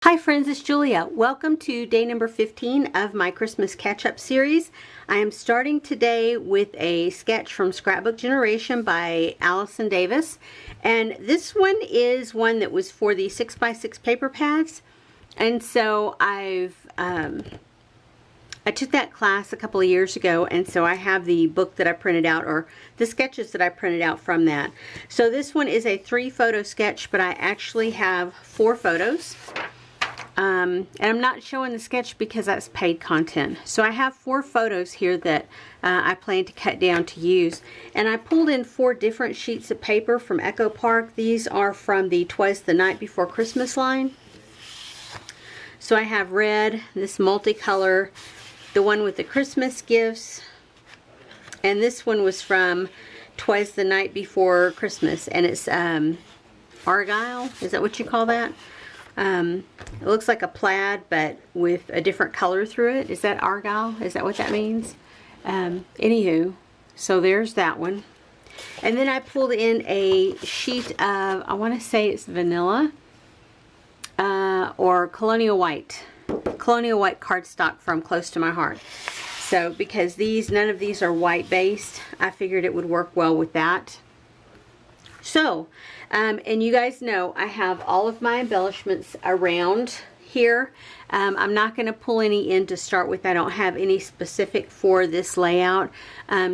Hi friends, it's Julia. Welcome to day number 15 of my Christmas catch-up series. I am starting today with a sketch from Scrapbook Generation by Allison Davis. And this one is one that was for the 6x6 paper pads. And so I took that class a couple of years ago, and so I have the book that I printed out, or the sketches that I printed out from that. So this one is a 3-photo sketch, but I actually have 4 photos. And I'm not showing the sketch because that's paid content. So I have 4 photos here that I plan to cut down to use. And I pulled in 4 different sheets of paper from Echo Park. These are from the 'Twas the Night Before Christmas line. So I have red, this multicolor, the one with the Christmas gifts, and this one was from 'Twas the Night Before Christmas, and it's argyle. Is that what you call that? It looks like a plaid, but with a different color through it. Is that argyle? Is that what that means? Anywho, so there's that one. And then I pulled in a sheet of, I want to say it's vanilla, or colonial white cardstock from Close to My Heart. So because none of these are white based, I figured it would work well with that. So, and you guys know I have all of my embellishments around here. I'm not going to pull any in to start with. I don't have any specific for this layout.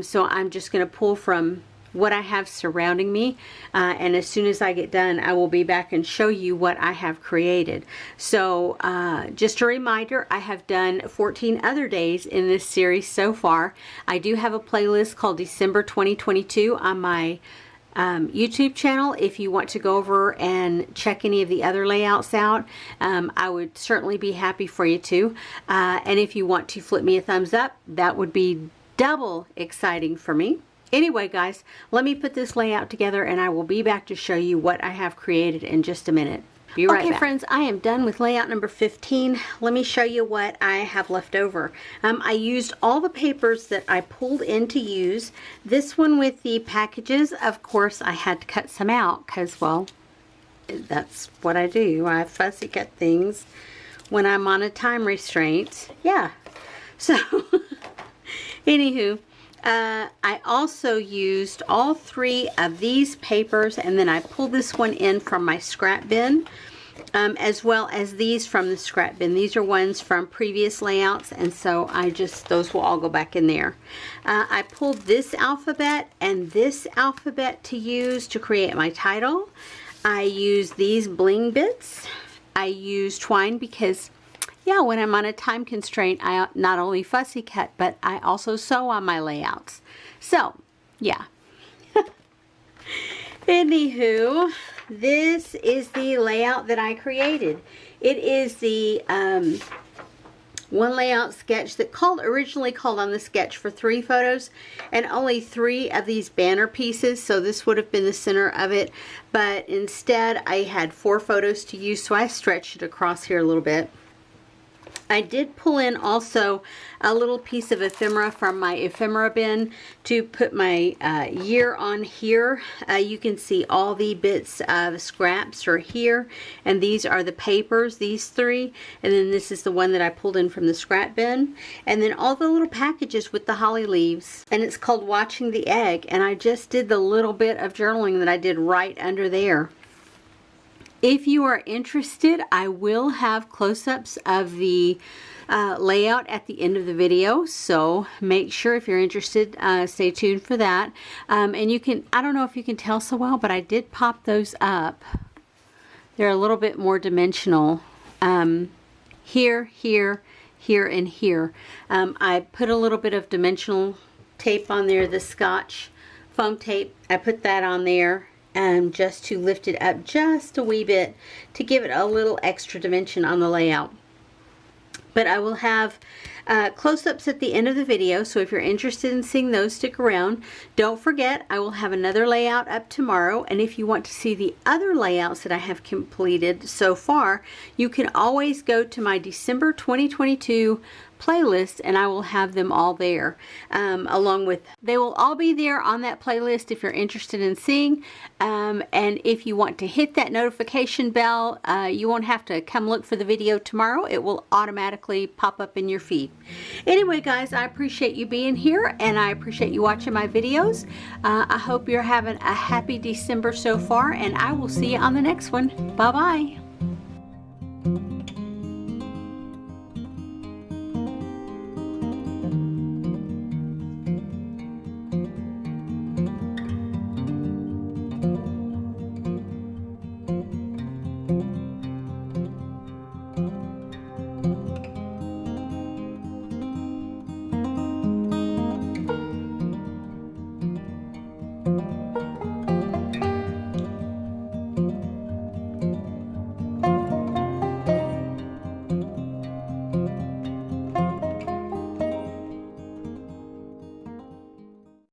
So I'm just going to pull from what I have surrounding me. And as soon as I get done, I will be back and show you what I have created. So just a reminder, I have done 14 other days in this series so far. I do have a playlist called December 2022 on my YouTube channel. If you want to go over and check any of the other layouts out, I would certainly be happy for you to. And if you want to flip me a thumbs up, that would be double exciting for me. Anyway, guys, let me put this layout together and I will be back to show you what I have created in just a minute. Be right back. Okay, friends, I am done with layout number 15. Let me show you what I have left over. I used all the papers that I pulled in to use. This one with the packages, of course, I had to cut some out because, well, that's what I do. I fussy cut things when I'm on a time restraint. Yeah. So, anywho, I also used all 3 of these papers, and then I pulled this one in from my scrap bin, as well as these from the scrap bin. These are ones from previous layouts, and so those will all go back in there. I pulled this alphabet and this alphabet to use to create my title. I used these bling bits. I used twine because, yeah, when I'm on a time constraint, I not only fussy cut, but I also sew on my layouts. So, yeah. Anywho, this is the layout that I created. It is the one layout sketch that originally called on the sketch for 3 photos and only 3 of these banner pieces, so this would have been the center of it, but instead I had 4 photos to use, so I stretched it across here a little bit. I did pull in also a little piece of ephemera from my ephemera bin to put my year on here. You can see all the bits of scraps are here, and these are the papers, these 3, and then this is the one that I pulled in from the scrap bin, and then all the little packages with the holly leaves, and it's called Watching the Egg, and I just did the little bit of journaling that I did right under there. If you are interested, I will have close-ups of the layout at the end of the video, so make sure if you're interested, stay tuned for that. And you can, I don't know if you can tell so well, but I did pop those up. They're a little bit more dimensional. Here, here, here, and here. I put a little bit of dimensional tape on there, the Scotch foam tape. I put that on there. Just to lift it up just a wee bit to give it a little extra dimension on the layout. But I will have close-ups at the end of the video, so if you're interested in seeing those, stick around. Don't forget, I will have another layout up tomorrow, and if you want to see the other layouts that I have completed so far, you can always go to my December 2022 playlist, and I will have them all there, they will all be there on that playlist if you're interested in seeing, and if you want to hit that notification bell, you won't have to come look for the video tomorrow. It will automatically pop up in your feed. Anyway, guys, I appreciate you being here, and I appreciate you watching my videos. I hope you're having a happy December so far, and I will see you on the next one. Bye bye.